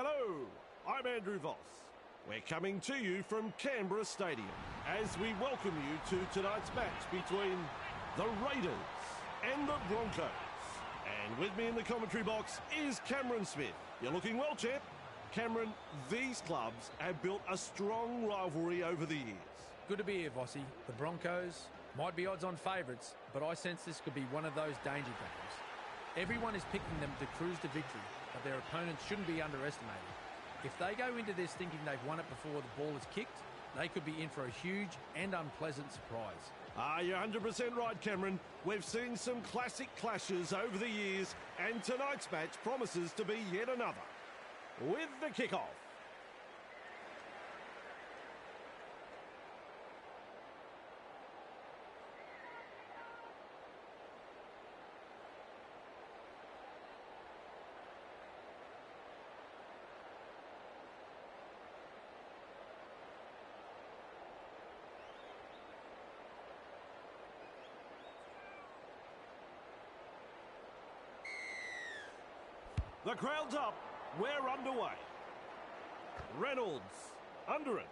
Hello, I'm Andrew Voss. We're coming to you from Canberra Stadium as we welcome you to tonight's match between the Raiders and the Broncos. And with me in the commentary box is Cameron Smith. You're looking well, champ. Cameron, these clubs have built a strong rivalry over the years. Good to be here, Vossi. The Broncos might be odds-on favourites, but I sense this could be one of those danger games. Everyone is picking them to cruise to victory, but their opponents shouldn't be underestimated. If they go into this thinking they've won it before the ball is kicked, they could be in for a huge and unpleasant surprise. You're 100% right, Cameron. We've seen some classic clashes over the years, and tonight's match promises to be yet another. With the kickoff. The crowd's up. We're underway. Reynolds under it.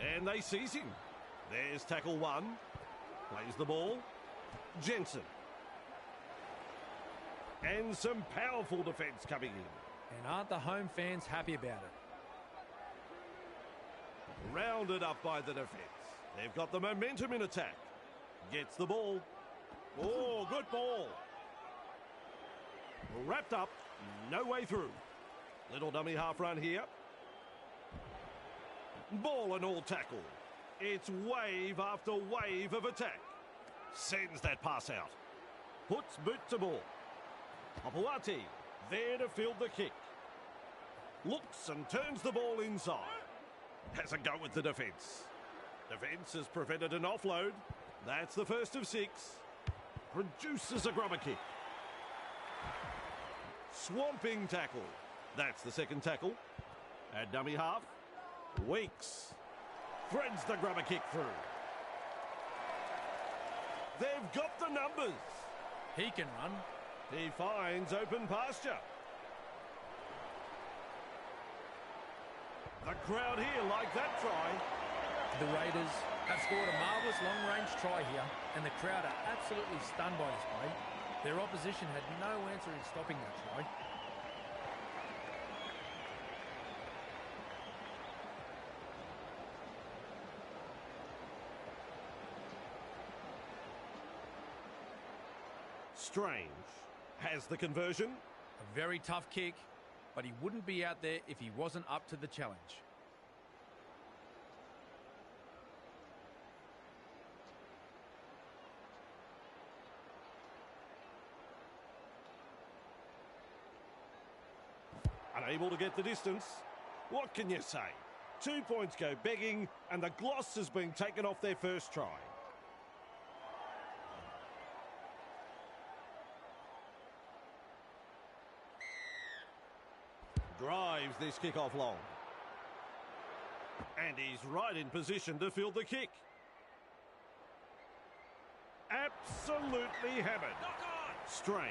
And they seize him. There's tackle one. Plays the ball. Jensen. And some powerful defence coming in. And aren't the home fans happy about it? Rounded up by the defence. They've got the momentum in attack. Gets the ball. Oh, good ball. Wrapped up, no way through. Little dummy half run here. Ball and all tackle. It's wave after wave of attack. Sends that pass out. Puts boot to ball. Papuati there to field the kick. Looks and turns the ball inside. Has a go with the defence. Defence has prevented an offload. That's the first of 6. Produces a grubber kick. Swamping tackle. That's the second tackle. At dummy half. Weeks. Threads the grubber kick through. They've got the numbers. He can run. He finds open pasture. The crowd here like that try. The Raiders have scored a marvellous long-range try here, and the crowd are absolutely stunned by this play. Their opposition had no answer in stopping that try. Strange has the conversion. A very tough kick, but he wouldn't be out there if he wasn't up to the challenge. Unable to get the distance. What can you say? 2 points go begging, and the gloss has been taken off their first try. Drives this kick-off long. And he's right in position to field the kick. Absolutely hammered. Strange,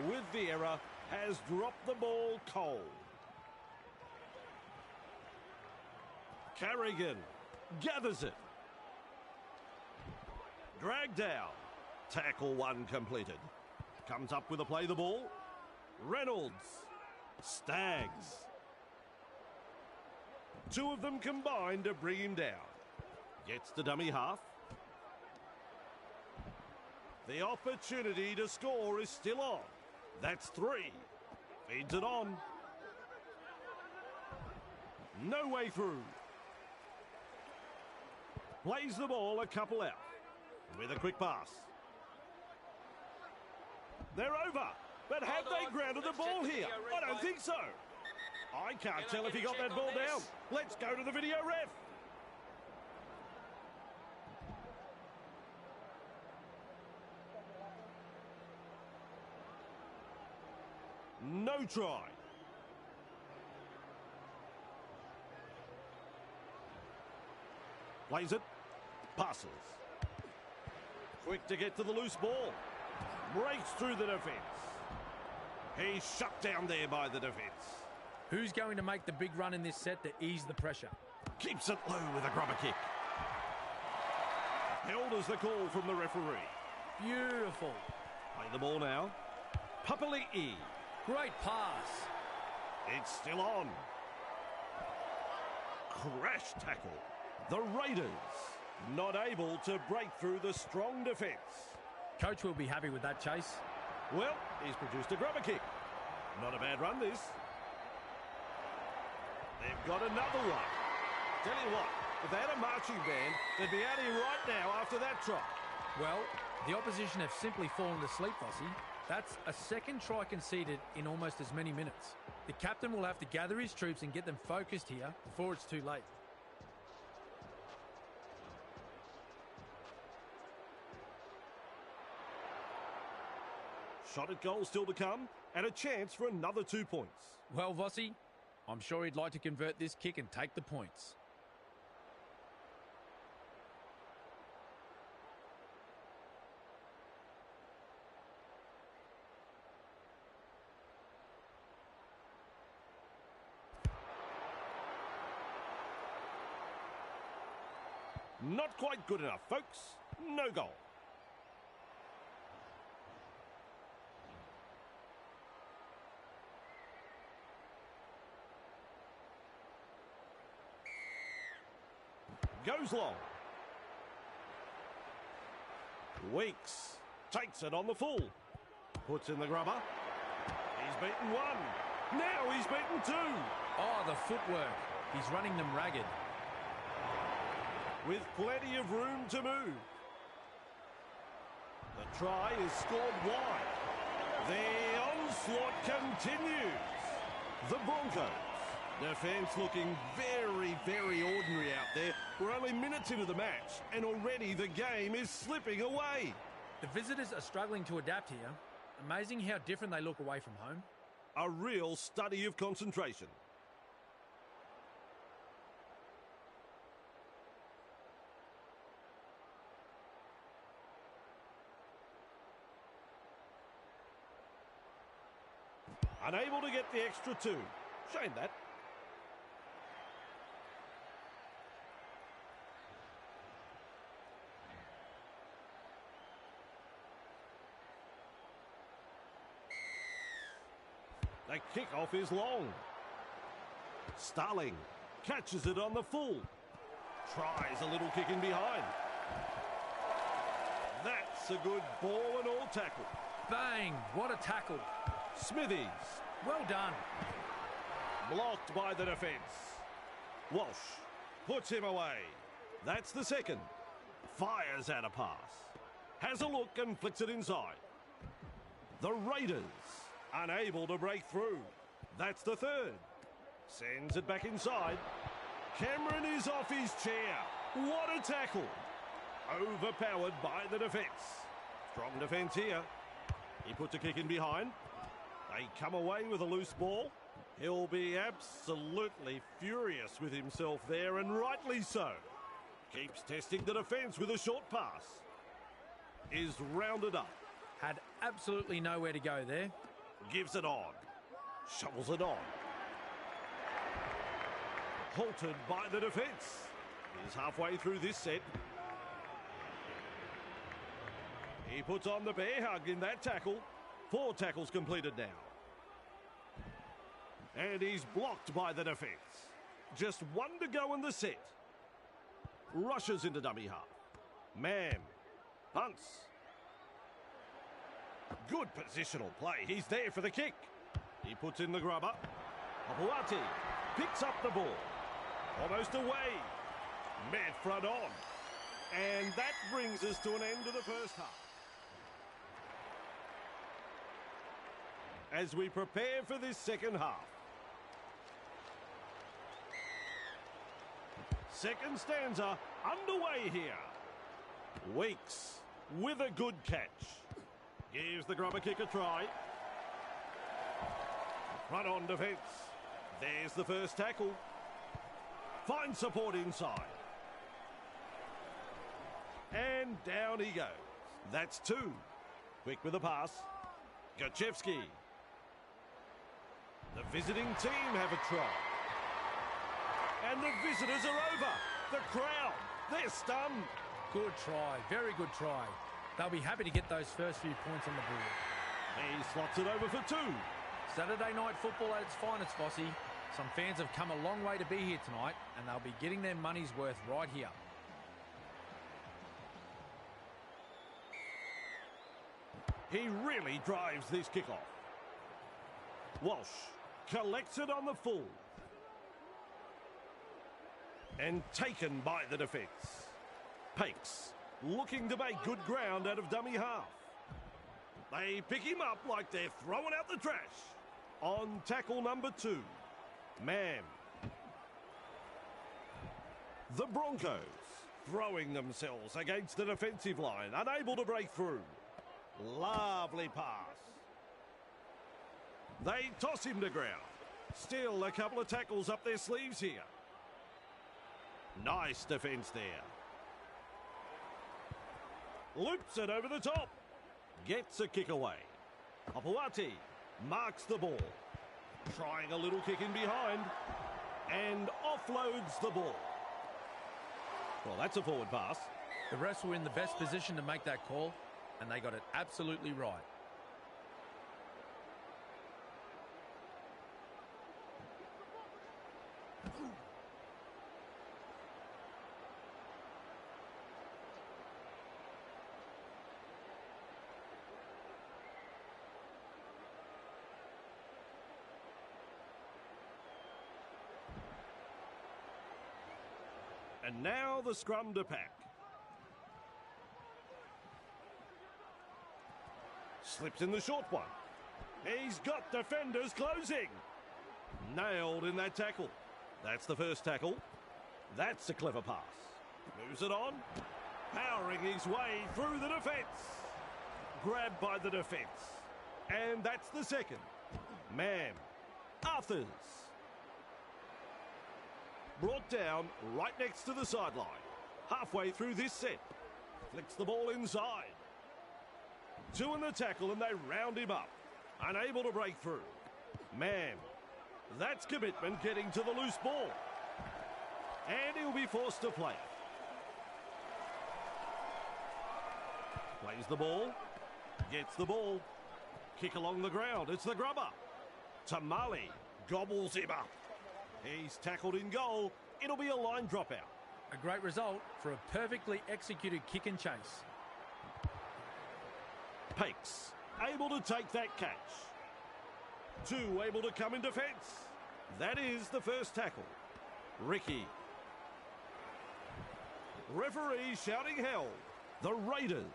with the error, has dropped the ball cold. Carrigan gathers it. Dragged down. Tackle one completed. Comes up with a play the ball. Reynolds. Stags. 2 of them combined to bring him down. Gets the dummy half. The opportunity to score is still on. That's 3. Feeds it on. No way through. Plays the ball a couple out. With a quick pass. They're over. But have they grounded the ball here? I don't think so. I can't tell if he got that ball down. Let's go to the video ref. No try. Plays it. Passes. Quick to get to the loose ball. Breaks through the defence. He's shut down there by the defence. Who's going to make the big run in this set to ease the pressure? Keeps it low with a grubber kick. Held as the call from the referee. Beautiful. Play the ball now. Papali'i. Great pass. It's still on. Crash tackle. The Raiders not able to break through the strong defence. Coach will be happy with that chase. Well, he's produced a grubber kick. Not a bad run, this. They've got another one. Tell you what, if they had a marching band, they'd be out here right now after that try. Well, the opposition have simply fallen asleep, Vossi. That's a second try conceded in almost as many minutes. The captain will have to gather his troops and get them focused here before it's too late. Shot at goal still to come, and a chance for another 2 points. Well, Vossi, I'm sure he'd like to convert this kick and take the points. Not quite good enough, folks. No goal. Goes long. Weeks takes it on the full. Puts in the grubber. He's beaten one. Now he's beaten two. Oh, the footwork. He's running them ragged. With plenty of room to move. The try is scored wide. The onslaught continues. The Broncos. Defence looking very, very ordinary out there. We're only minutes into the match, and already the game is slipping away. The visitors are struggling to adapt here. Amazing how different they look away from home. A real study of concentration. Unable to get the extra two. Shame that. The kick-off is long. Starling catches it on the full. Tries a little kick in behind. That's a good ball and all tackle. Bang! What a tackle. Smithies. Well done. Blocked by the defence. Walsh puts him away. That's the second. Fires out a pass. Has a look and flicks it inside. The Raiders unable to break through. That's the third. Sends it back inside. Cameron is off his chair. What a tackle. Overpowered by the defence. Strong defence here. He puts a kick in behind. They come away with a loose ball. He'll be absolutely furious with himself there, and rightly so. Keeps testing the defence with a short pass. Is rounded up. Had absolutely nowhere to go there. Gives it on. Shovels it on. Halted by the defence. He's halfway through this set. He puts on the bear hug in that tackle. 4 tackles completed now. And he's blocked by the defence. Just 1 to go in the set. Rushes into dummy half. Man. Punts. Good positional play. He's there for the kick. He puts in the grubber. Papuati picks up the ball. Almost away. Met front on. And that brings us to an end of the first half. As we prepare for this second half. Second stanza underway here. Weeks with a good catch. Gives the grubber kick a try. Front on defence. There's the first tackle. Finds support inside. And down he goes. That's 2. Quick with the pass. Gachevsky. The visiting team have a try. And the visitors are over. The crowd, they're stunned. Good try, very good try. They'll be happy to get those first few points on the board. He slots it over for 2. Saturday night football at its finest, Fossey. Some fans have come a long way to be here tonight, and they'll be getting their money's worth right here. He really drives this kickoff. Walsh collects it on the full. And taken by the defence. Pakes looking to make good ground out of dummy half. They pick him up like they're throwing out the trash. On tackle number 2, Mam. The Broncos throwing themselves against the defensive line, unable to break through. Lovely pass. They toss him to ground. Still a couple of tackles up their sleeves here. Nice defence there. Loops it over the top. Gets a kick away. Opawati marks the ball. Trying a little kick in behind. And offloads the ball. Well, that's a forward pass. The refs were in the best position to make that call, and they got it absolutely right. And now the scrum to pack. Slips in the short one. He's got defenders closing. Nailed in that tackle. That's the first tackle. That's a clever pass. Moves it on. Powering his way through the defence. Grabbed by the defence. And that's the second. Mam. Arthurs. Brought down right next to the sideline. Halfway through this set. Flicks the ball inside. 2 in the tackle and they round him up. Unable to break through. Mam. That's commitment getting to the loose ball. And he'll be forced to play it. Plays the ball. Gets the ball. Kick along the ground. It's the grubber. Tamale gobbles him up. He's tackled in goal. It'll be a line dropout. A great result for a perfectly executed kick and chase. Pakes able to take that catch. 2 able to come in defence. That is the first tackle. Ricky. Referee shouting hell. The Raiders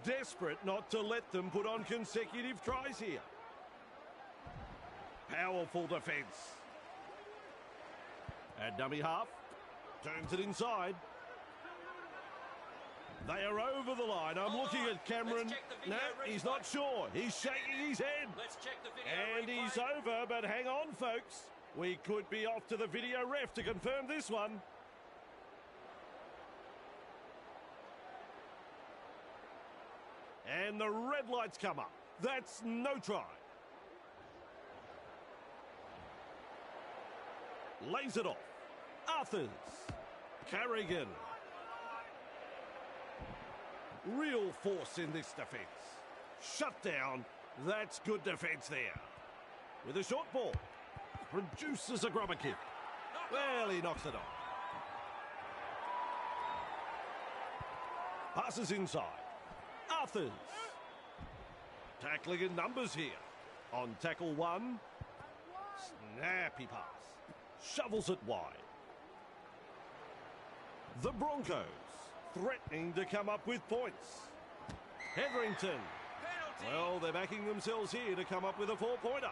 desperate not to let them put on consecutive tries here. Powerful defence. At dummy half. Turns it inside. They are over the line. I'm looking at Cameron. No, he's not sure. He's shaking his head. Let's check the video and he's over, but hang on, folks. We could be off to the video ref to confirm this one. And the red lights come up. That's no try. Lays it off. Arthurs. Carrigan. Real force in this defence. Shut down. That's good defence there. With a short ball. Produces a grubber kick. Well, he knocks it off. Passes inside. Arthurs. Tackling in numbers here. On tackle 1. Snappy pass. Shovels it wide. The Broncos threatening to come up with points. Hetherington. Well, they're backing themselves here to come up with a 4-pointer.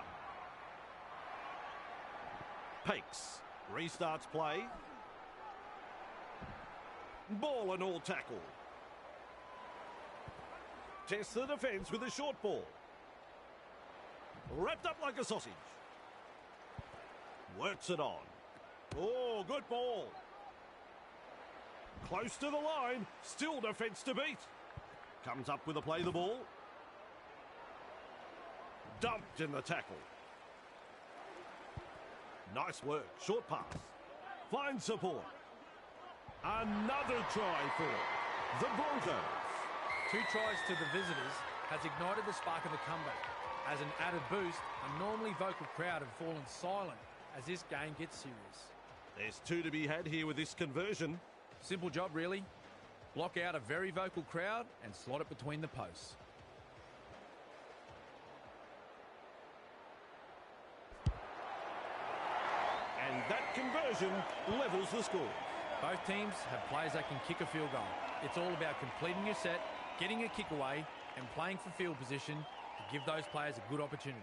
Pakes restarts play. Ball and all tackle. Tests the defence with a short ball. Wrapped up like a sausage. Works it on. Oh, good ball. Close to the line. Still defence to beat. Comes up with a play the ball. Dumped in the tackle. Nice work. Short pass. Finds support. Another try for the Broncos. 2 tries to the visitors has ignited the spark of the comeback. As an added boost, a normally vocal crowd have fallen silent as this game gets serious. There's 2 to be had here with this conversion. Simple job, really. Block out a very vocal crowd and slot it between the posts. And that conversion levels the score. Both teams have players that can kick a field goal. It's all about completing your set, getting a kick away, and playing for field position to give those players a good opportunity.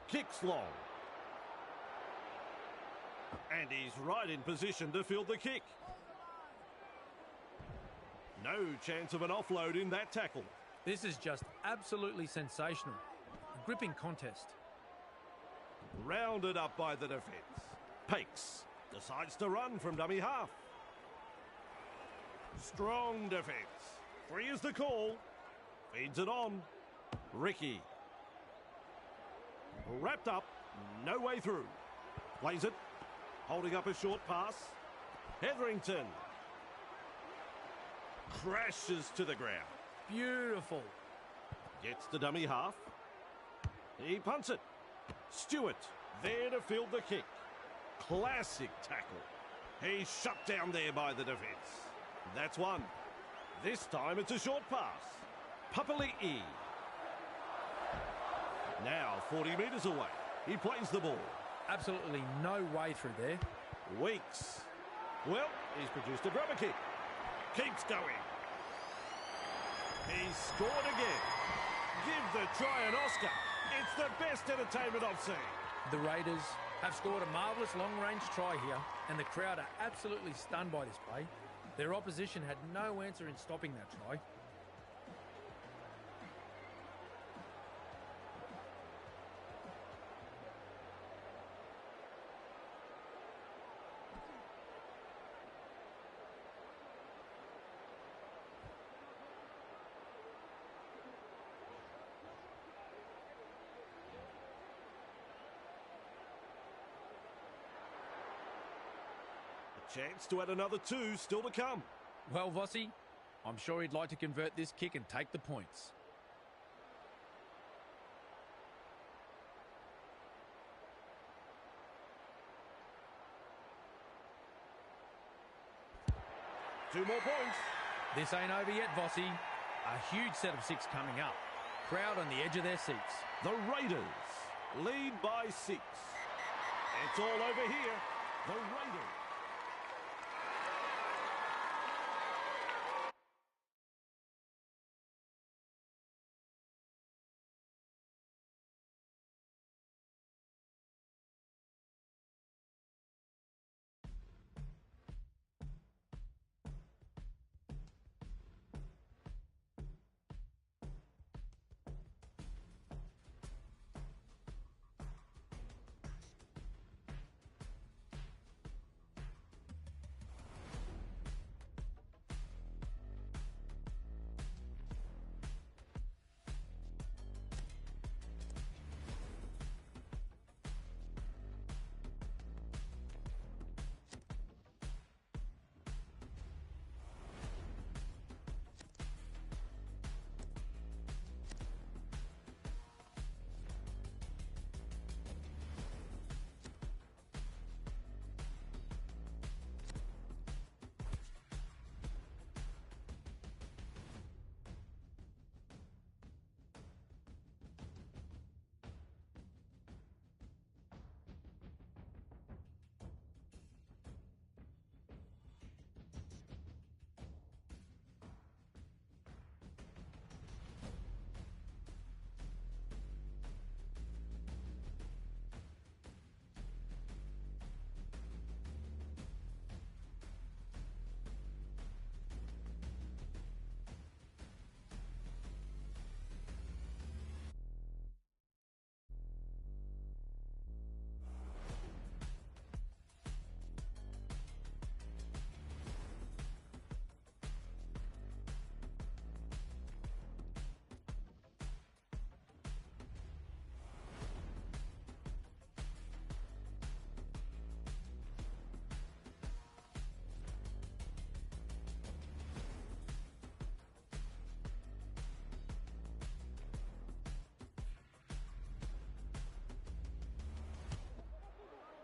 Kicks long. And he's right in position to field the kick. No chance of an offload in that tackle. This is just absolutely sensational. A gripping contest. Rounded up by the defence. Pakes decides to run from dummy half. Strong defence. 3 is the call. Feeds it on. Ricky. Wrapped up. No way through. Plays it. Holding up a short pass. Hetherington. Crashes to the ground. Beautiful. Gets the dummy half. He punts it. Stewart there to field the kick. Classic tackle. He's shut down there by the defence. That's 1. This time it's a short pass. Papali'i. Now 40 metres away. He plays the ball. Absolutely no way through there. Weeks. Well, he's produced a grubber kick. Keeps going. He's scored again. Give the try an Oscar. It's the best entertainment I've seen. The Raiders have scored a marvellous long-range try here, and the crowd are absolutely stunned by this play. Their opposition had no answer in stopping that try. Chance to add another 2 still to come. Well, Vossi, I'm sure he'd like to convert this kick and take the points. Two more points. This ain't over yet, Vossi. A huge set of 6 coming up. Crowd on the edge of their seats. The Raiders lead by 6. It's all over here. The Raiders.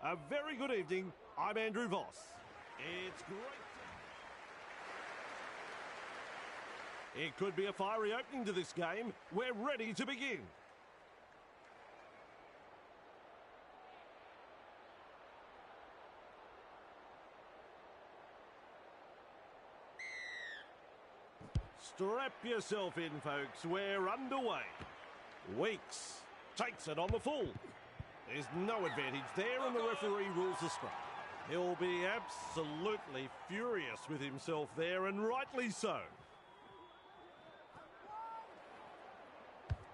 A very good evening. I'm Andrew Voss. It's great. It could be a fiery opening to this game. We're ready to begin. Strap yourself in, folks. We're underway. Weeks takes it on the full. There's no advantage there, and the referee rules the strike. He'll be absolutely furious with himself there, and rightly so.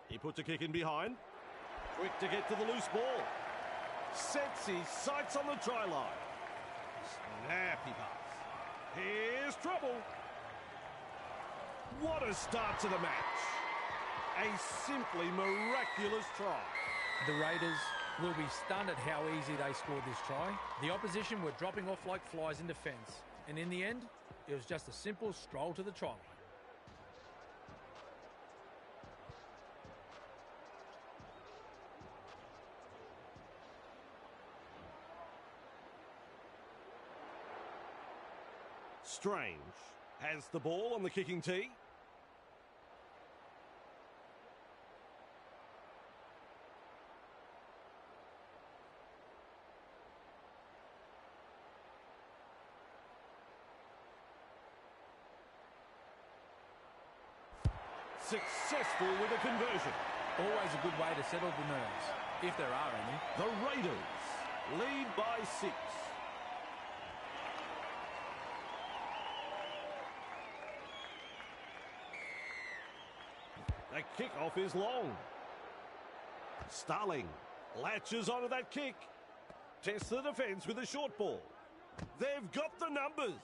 He puts a kick in behind. Quick to get to the loose ball. Sets his sights on the try line. Snappy pass. Here's trouble. What a start to the match. A simply miraculous try. The Raiders will be stunned at how easy they scored this try. The opposition were dropping off like flies in defence. And in the end, it was just a simple stroll to the try line. Strange has the ball on the kicking tee. Successful with a conversion. Always a good way to settle the nerves, if there are any. The Raiders lead by 6. The kickoff is long. Starling latches onto that kick. Tests the defence with a short ball. They've got the numbers.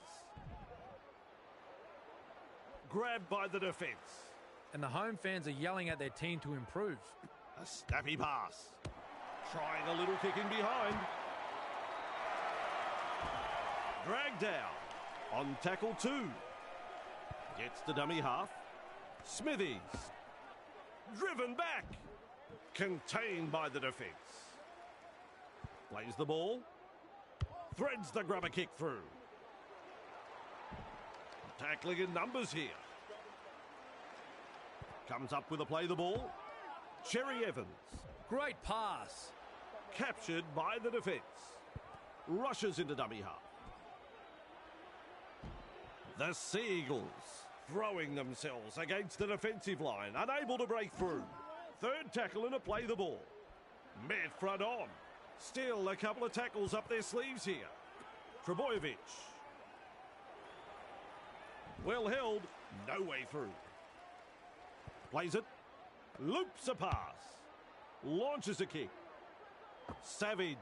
Grabbed by the defence. And the home fans are yelling at their team to improve. A snappy pass. Trying a little kick in behind. Dragged down. On tackle 2. Gets the dummy half. Smithies. Driven back. Contained by the defence. Plays the ball. Threads the grubber kick through. Tackling in numbers here. Comes up with a play the ball. Cherry Evans. Great pass. Captured by the defence. Rushes into dummy half. The Seagulls throwing themselves against the defensive line, unable to break through. Third tackle and a play the ball. Met front on. Still a couple of tackles up their sleeves here. Trebojevic. Well held, no way through. Plays it. Loops a pass. Launches a kick. Savage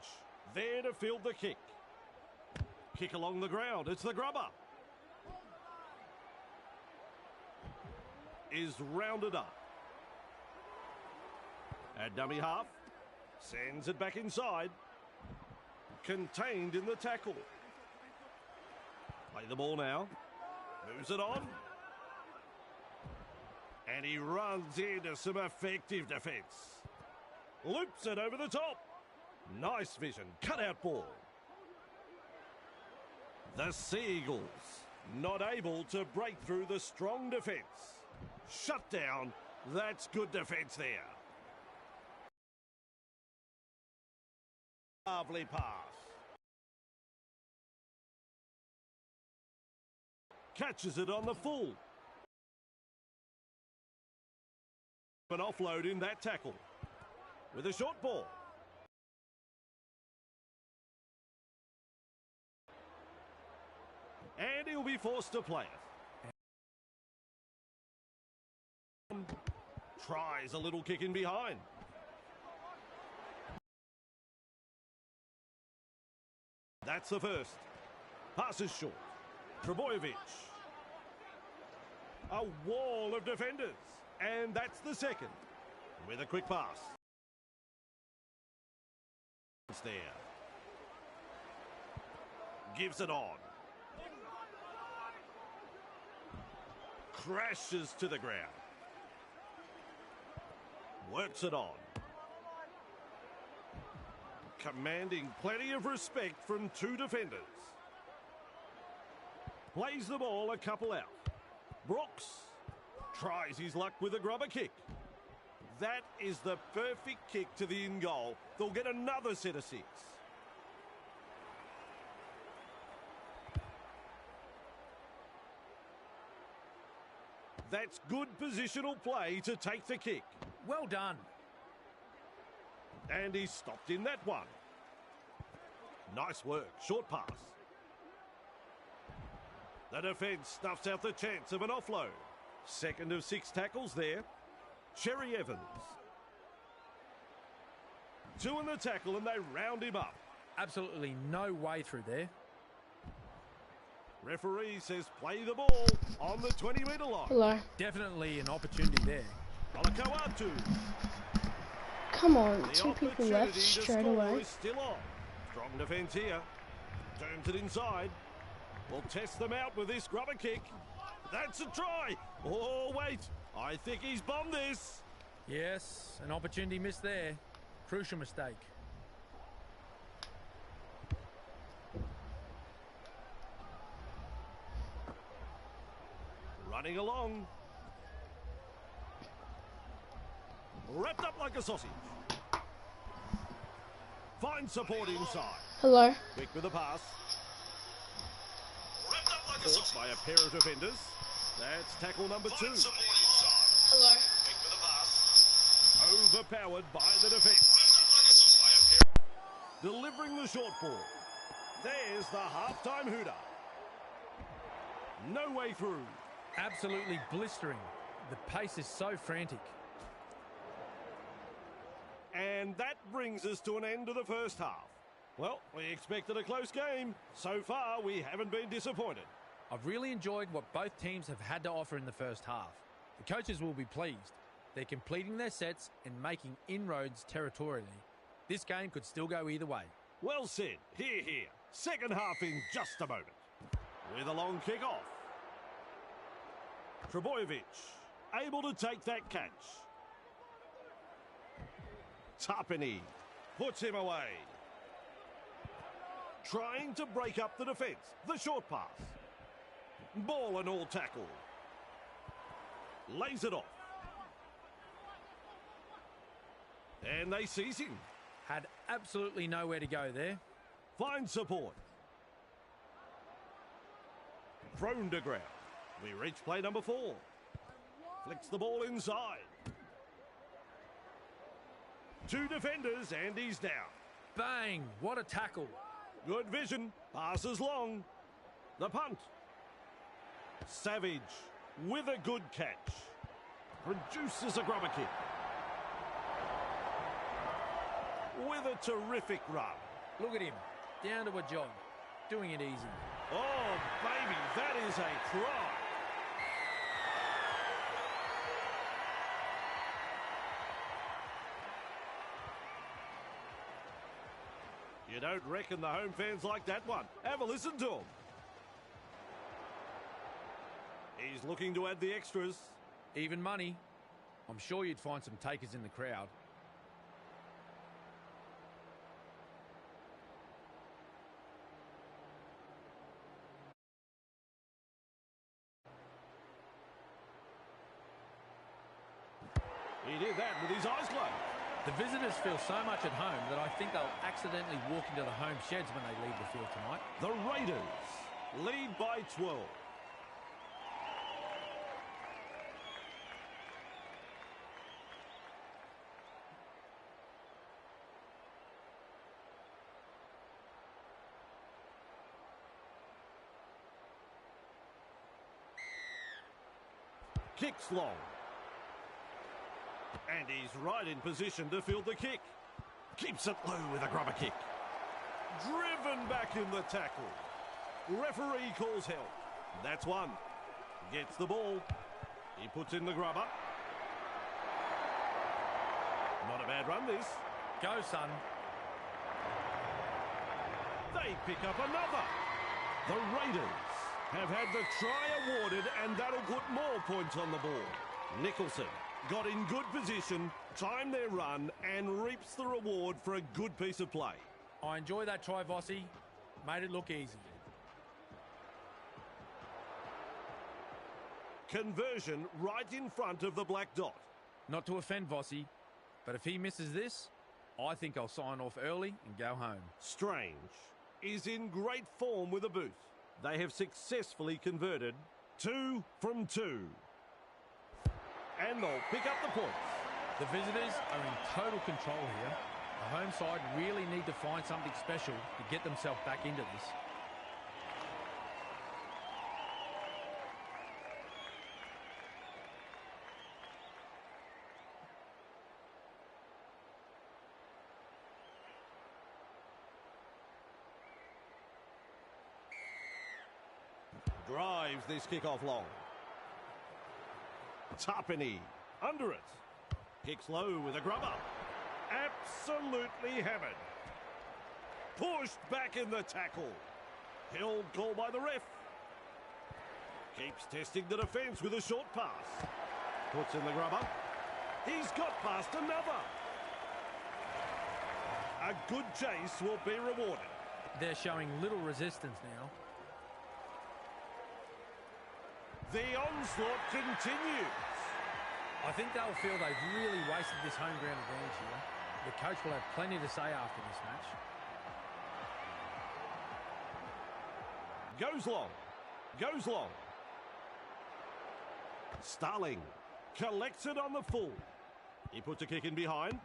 there to field the kick. Kick along the ground. It's the grubber. Is rounded up. At dummy half. Sends it back inside. Contained in the tackle. Play the ball now. Moves it on. And he runs into some effective defence. Loops it over the top. Nice vision. Cut-out ball. The Seagulls not able to break through the strong defence. Shut down. That's good defence there. Lovely pass. Catches it on the full. An offload in that tackle. With a short ball. And he'll be forced to play it. Tries a little kick in behind. That's the first. Pass is short. Trebojevic. A wall of defenders. And that's the second. With a quick pass. It's there. Gives it on. Crashes to the ground. Works it on. Commanding plenty of respect from two defenders. Plays the ball a couple out. Brooks tries his luck with a grubber kick. That is the perfect kick to the in goal. They'll get another set of 6. That's good positional play to take the kick. Well done. And he's stopped in that one. Nice work. Short pass. The defence snuffs out the chance of an offload. Second of 6 tackles there. Cherry Evans. 2 in the tackle and they round him up. Absolutely no way through there. Referee says play the ball on the 20-metre line. Hello. Definitely an opportunity there. Olakoatu. Come on, The 2 people opportunity left to straight score away. is still on. Strong defence here. Turns it inside. We'll test them out with this grubber kick. That's a try. Oh, wait. I think he's bombed this. Yes, an opportunity missed there. Crucial mistake. Running along. Wrapped up like a sausage. Finds support inside. Hello. Quick with the pass. Caught by a pair of defenders. That's tackle number 2. Hello. Overpowered by the defence. Delivering the short ball. There's the half-time hooter. No way through. Absolutely blistering. The pace is so frantic. And that brings us to an end of the first half. Well, we expected a close game. So far, we haven't been disappointed. I've really enjoyed what both teams have had to offer in the first half. The coaches will be pleased. They're completing their sets and making inroads territorially. This game could still go either way. Well said. Here, here. Second half in just a moment. With a long kick off. Trebojevic able to take that catch. Tapini puts him away. Trying to break up the defence. The short pass. Ball and all tackle. Lays it off. And they seize him. Had absolutely nowhere to go there. Finds support. Thrown to ground. We reach play number 4. Flicks the ball inside. 2 defenders and he's down. Bang! What a tackle. Good vision. Passes long. The punt. Savage with a good catch. Produces a grubber kick. With a terrific run. Look at him. Down to a jog. Doing it easy. Oh, baby, that is a try. You don't reckon the home fans like that one. Have a listen to him. He's looking to add the extras. Even money. I'm sure you'd find some takers in the crowd. He did that with his eyes closed. The visitors feel so much at home that I think they'll accidentally walk into the home sheds when they leave the field tonight. The Raiders lead by 12. Kicks long. And he's right in position to field the kick. Keeps it low with a grubber kick. Driven back in the tackle. Referee calls help. That's one. Gets the ball. He puts in the grubber. Not a bad run, this. Go, son. They pick up another. The Raiders have had the try awarded, and that'll put more points on the board. Nicholson got in good position, Time their run and reaps the reward for a good piece of play. I enjoy that try, Vossi. Made it look easy. Conversion right in front of the black dot. Not to offend Vossi, but if he misses this, I think I'll sign off early and go home. Strange is in great form with a boot. They have successfully converted 2 from 2. And they'll pick up the points. The visitors are in total control here. The home side really need to find something special to get themselves back into this. Drives this kick-off long. Tapini under it. Kicks low with a grubber. Absolutely hammered. Pushed back in the tackle. Held call by the ref. Keeps testing the defence with a short pass. Puts in the grubber. He's got past another. A good chase will be rewarded. They're showing little resistance now. The onslaught continues. I think they'll feel they've really wasted this home ground advantage here. The coach will have plenty to say after this match. Goes long. Goes long. Starling collects it on the full. He puts a kick in behind.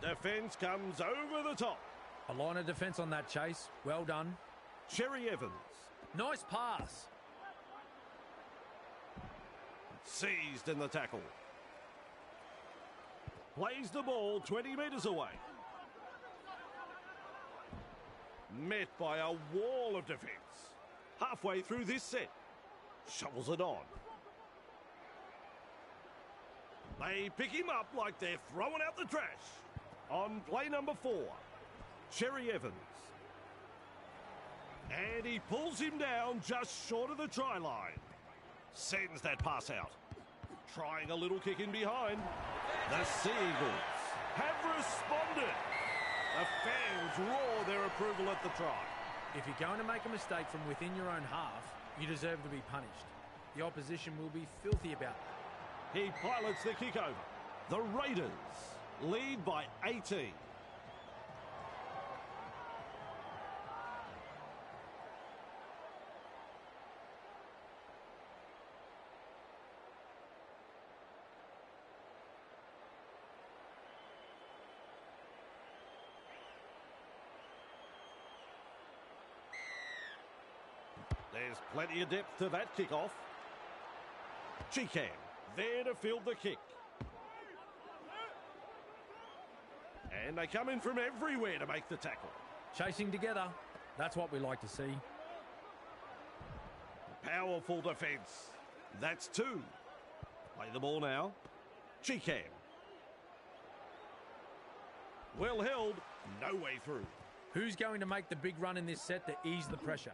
Defence comes over the top. A line of defence on that chase. Well done. Cherry Evans. Nice pass. Seized in the tackle. Plays the ball 20 metres away. Met by a wall of defence. Halfway through this set. Shovels it on. They pick him up like they're throwing out the trash. On play number 4, Cherry Evans. And he pulls him down just short of the try line. Sends that pass out. Trying a little kick in behind. The Sea Eagles have responded. The fans roar their approval at the try. If you're going to make a mistake from within your own half, you deserve to be punished. The opposition will be filthy about that. He pilots the kick over. The Raiders lead by 18. There's plenty of depth to that kick-off. Chicam there to field the kick. And they come in from everywhere to make the tackle. Chasing together. That's what we like to see. Powerful defence. That's 2. Play the ball now. Chicam. Well held. No way through. Who's going to make the big run in this set to ease the pressure?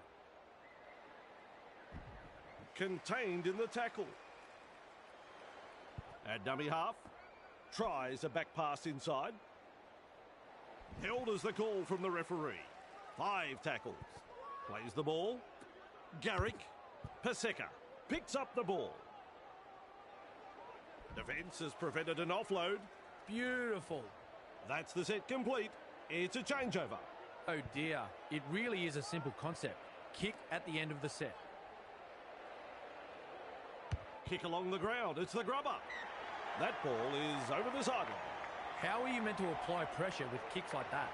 Contained in the tackle. At dummy half. Tries a back pass inside. Held as the call from the referee. 5 tackles. Plays the ball. Garrick. Paseka picks up the ball. Defence has prevented an offload. Beautiful. That's the set complete. It's a changeover. Oh dear, it really is a simple concept. Kick at the end of the set. Kick along the ground. It's the grubber. That ball is over the sideline. How are you meant to apply pressure with kicks like that?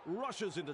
Rushes into